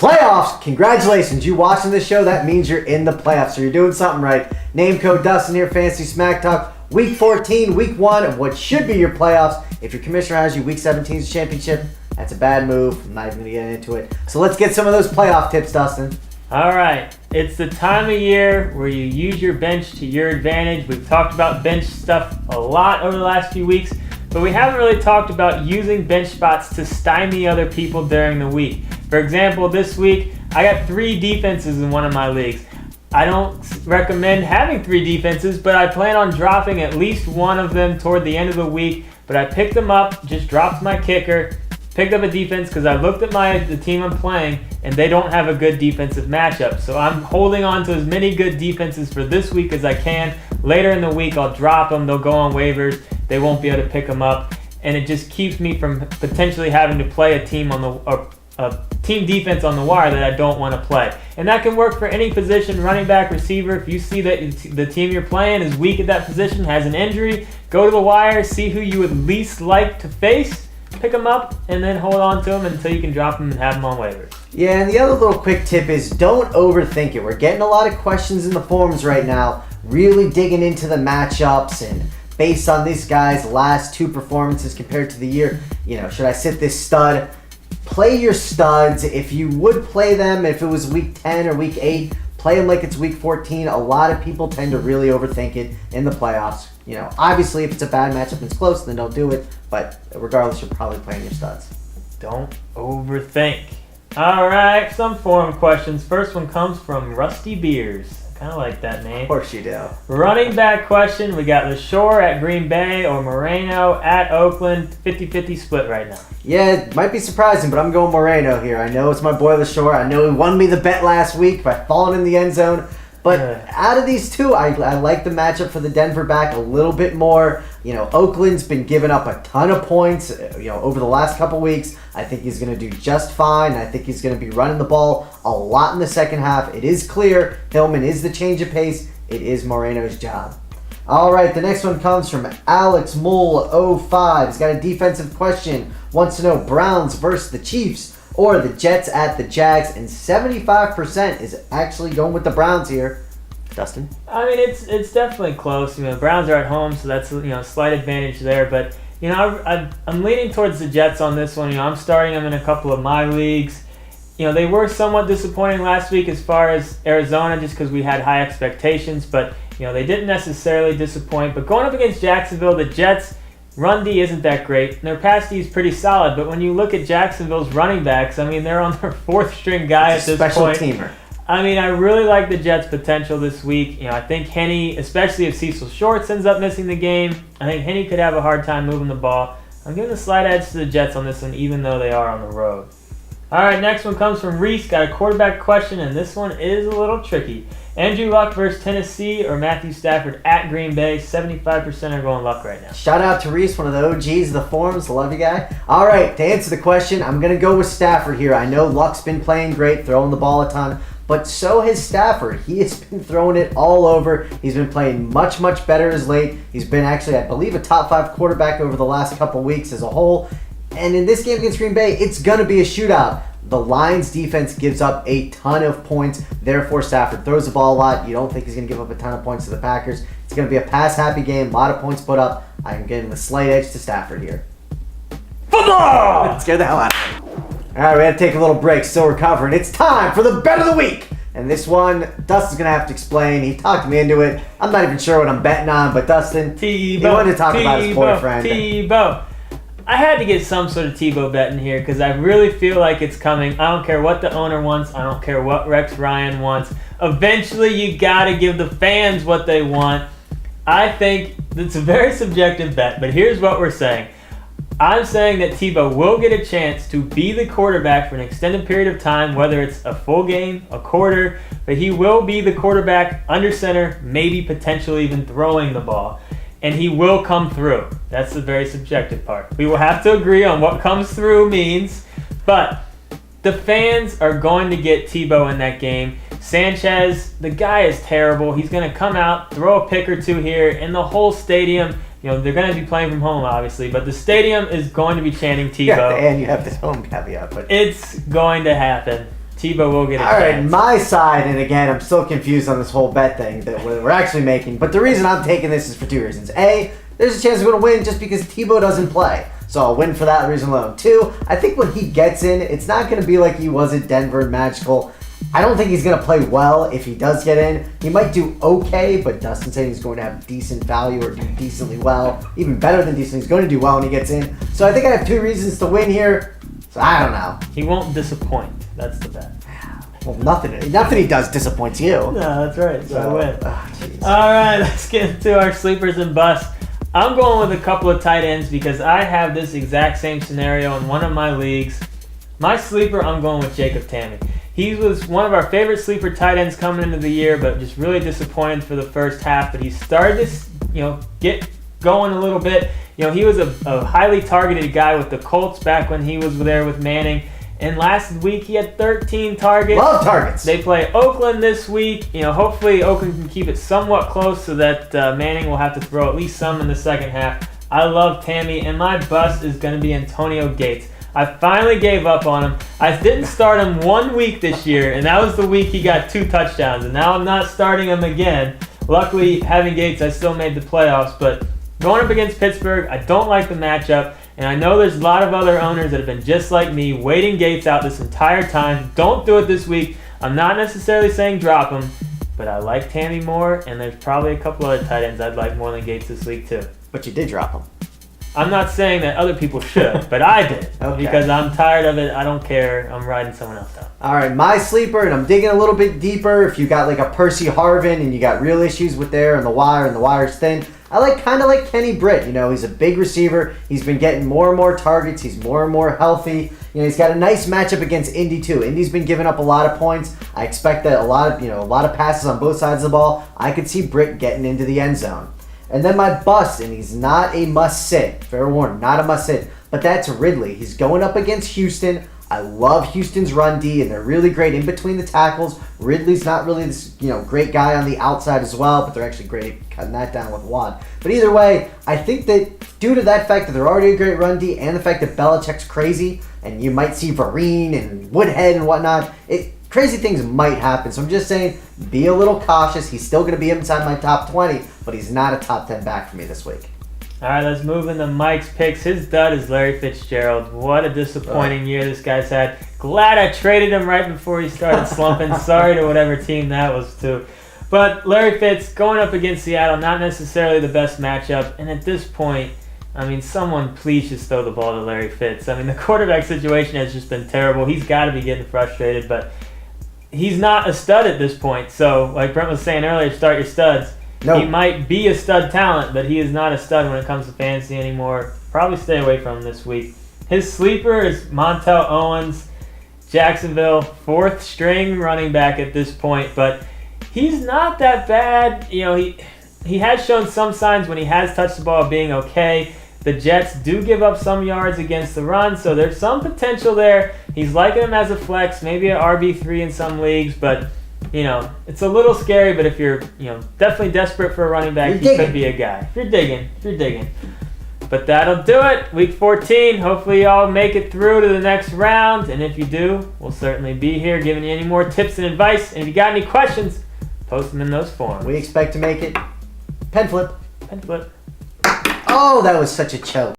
Playoffs! Congratulations. You watching this show, that means you're in the playoffs. So you're doing something right. Name code Dustin here, Fantasy Smack Talk. Week 14, week 1 of what should be your playoffs. If your commissioner has you week 17's championship, that's a bad move. I'm not even going to get into it. So let's get some of those playoff tips, Dustin. All right. It's the time of year where you use your bench to your advantage. We've talked about bench stuff a lot over the last few weeks, but we haven't really talked about using bench spots to stymie other people during the week. For example, this week, I got 3 defenses in one of my leagues. I don't recommend having 3 defenses, but I plan on dropping at least one of them toward the end of the week. But I picked them up, just dropped my kicker, picked up a defense because I looked at the team I'm playing, and they don't have a good defensive matchup. So I'm holding on to as many good defenses for this week as I can. Later in the week, I'll drop them. They'll go on waivers. They won't be able to pick them up. And it just keeps me from potentially having to play a team team defense on the wire that I don't want to play. And that can work for any position, running back, receiver. If you see that the team you're playing is weak at that position, has an injury, go to the wire, see who you would least like to face, pick them up, and then hold on to them until you can drop them and have them on waivers. Yeah, and the other little quick tip is don't overthink it. We're getting a lot of questions in the forums right now, really digging into the matchups and based on this guy's last 2 performances compared to the year, should I sit this stud? Play your studs. If you would play them, if it was week 10 or week 8, play them like it's week 14. A lot of people tend to really overthink it in the playoffs. Obviously, if it's a bad matchup and it's close, then don't do it. But regardless, you're probably playing your studs. Don't overthink. All right, some forum questions. First one comes from Rusty Beers. Kind of like that name. Of course you do. Running back question. We got LaShore at Green Bay or Moreno at Oakland. 50-50 split right now. Yeah, it might be surprising, but I'm going Moreno here. I know it's my boy LaShore. I know he won me the bet last week by falling in the end zone. But out of these 2, I like the matchup for the Denver back a little bit more. Oakland's been giving up a ton of points, over the last couple weeks. I think he's going to do just fine. I think he's going to be running the ball a lot in the second half. It is clear Hillman is the change of pace. It is Moreno's job. All right, the next one comes from Alex Mole 05. He's got a defensive question. Wants to know Browns versus the Chiefs or the Jets at the Jags, and 75% is actually going with the Browns here. Dustin? I mean, it's definitely close. Browns are at home, so that's slight advantage there. But I'm leaning towards the Jets on this one. I'm starting them in a couple of my leagues. They were somewhat disappointing last week as far as Arizona, just because we had high expectations. But they didn't necessarily disappoint. But going up against Jacksonville, the Jets. Run D isn't that great, and their pass D is pretty solid, but when you look at Jacksonville's running backs, they're on their 4th string guy at this point. Special teamer. I really like the Jets' potential this week. I think Henne, especially if Cecil Shorts ends up missing the game, I think Henne could have a hard time moving the ball. I'm giving a slight edge to the Jets on this one, even though they are on the road. All right, next one comes from Reese. Got a quarterback question, and this one is a little tricky. Andrew Luck versus Tennessee or Matthew Stafford at Green Bay. 75% are going Luck right now. Shout out to Reese, one of the OGs of the forums. Love you, guy. All right, to answer the question, I'm going to go with Stafford here. I know Luck's been playing great, throwing the ball a ton, but so has Stafford. He has been throwing it all over. He's been playing much, much better as late. He's been actually, I believe, a top 5 quarterback over the last couple weeks as a whole. And in this game against Green Bay, it's going to be a shootout. The Lions defense gives up a ton of points. Therefore, Stafford throws the ball a lot. You don't think he's going to give up a ton of points to the Packers. It's going to be a pass-happy game. A lot of points put up. I'm getting the slight edge to Stafford here. Football! Scared the hell out of me. All right, we had to take a little break. Still recovering. It's time for the bet of the week. And this one, Dustin's going to have to explain. He talked me into it. I'm not even sure what I'm betting on, but Dustin, he wanted to talk about his boyfriend. Tebow. I had to get some sort of Tebow bet in here because I really feel like it's coming. I don't care what the owner wants. I don't care what Rex Ryan wants. Eventually, you got to give the fans what they want. I think it's a very subjective bet, but here's what we're saying. I'm saying that Tebow will get a chance to be the quarterback for an extended period of time, whether it's a full game, a quarter, but he will be the quarterback under center, maybe potentially even throwing the ball. And he will come through. That's the very subjective part. We will have to agree on what comes through means, but the fans are going to get Tebow in that game. Sanchez, the guy is terrible. He's going to come out, throw a pick or two here, and the whole stadium, they're going to be playing from home, obviously, but the stadium is going to be chanting Tebow. And you have this home caveat. But it's going to happen. Tebow will get a All right, chance. my side, and again, I'm still confused on this whole bet thing that we're actually making. But the reason I'm taking this is for two reasons. A, there's a chance I'm going to win just because Tebow doesn't play. So I'll win for that reason alone. Two, I think when he gets in, it's not going to be like he was at Denver and Magical. I don't think he's going to play well if he does get in. He might do okay, but Dustin said he's going to have decent value or do decently well. Even better than decent. He's going to do well when he gets in. So I think I have two reasons to win here. So I don't know. He won't disappoint. That's the bet. Well, nothing he does disappoints you. No, that's right. So I win. Jeez. All right, let's get into our sleepers and busts. I'm going with a couple of tight ends because I have this exact same scenario in one of my leagues. My sleeper, I'm going with Jacob Tamme. He was one of our favorite sleeper tight ends coming into the year, but just really disappointed for the first half. But he started to, get going a little bit. He was a highly targeted guy with the Colts back when he was there with Manning. And last week he had 13 targets. Love targets. They play Oakland this week. Hopefully Oakland can keep it somewhat close so that Manning will have to throw at least some in the second half. I love Tamme, and my bust is going to be Antonio Gates. I finally gave up on him. I didn't start him 1 week this year, and that was the week he got 2 touchdowns. And now I'm not starting him again. Luckily, having Gates, I still made the playoffs. But going up against Pittsburgh, I don't like the matchup. And I know there's a lot of other owners that have been just like me, waiting Gates out this entire time. Don't do it this week. I'm not necessarily saying drop him, but I like Tamme more, and there's probably a couple other tight ends I'd like more than Gates this week too. But you did drop him. I'm not saying that other people should, but I did. Okay. Because I'm tired of it. I don't care. I'm riding someone else out. All right, my sleeper, and I'm digging a little bit deeper. If you got like a Percy Harvin and you got real issues with there and the wire's thin, I kind of like Kenny Britt. He's a big receiver. He's been getting more and more targets. He's more and more healthy. He's got a nice matchup against Indy too. Indy's been giving up a lot of points. I expect that a lot of passes on both sides of the ball. I could see Britt getting into the end zone. And then my bust, and he's not a must-sit. Fair warning, not a must-sit. But that's Ridley. He's going up against Houston. I love Houston's run D, and they're really great in between the tackles. Ridley's not really this great guy on the outside as well, but they're actually great at cutting that down with Watt. But either way, I think that due to that fact that they're already a great run D and the fact that Belichick's crazy, and you might see Vereen and Woodhead and whatnot, crazy things might happen. So I'm just saying, be a little cautious. He's still going to be inside my top 20, but he's not a top 10 back for me this week. All right, let's move into Mike's picks. His dud is Larry Fitzgerald. What a disappointing year this guy's had. Glad I traded him right before he started slumping. Sorry to whatever team that was to. But Larry Fitz going up against Seattle, not necessarily the best matchup. And at this point, someone please just throw the ball to Larry Fitz. The quarterback situation has just been terrible. He's got to be getting frustrated, but he's not a stud at this point. So, like Brent was saying earlier, start your studs. No. He might be a stud talent, but he is not a stud when it comes to fantasy anymore. Probably stay away from him this week. His sleeper is Montel Owens, Jacksonville, 4th string running back at this point, but he's not that bad. He has shown some signs when he has touched the ball of being okay. The Jets do give up some yards against the run, so there's some potential there. He's liking him as a flex, maybe an RB3 in some leagues, but it's a little scary. But if you're definitely desperate for a running back, he could be a guy. If you're digging. But that'll do it. Week 14. Hopefully y'all make it through to the next round, and if you do, we'll certainly be here giving you any more tips and advice. And if you got any questions, post them in those forums. We expect to make it. Pen flip. Pen flip. Oh, that was such a choke.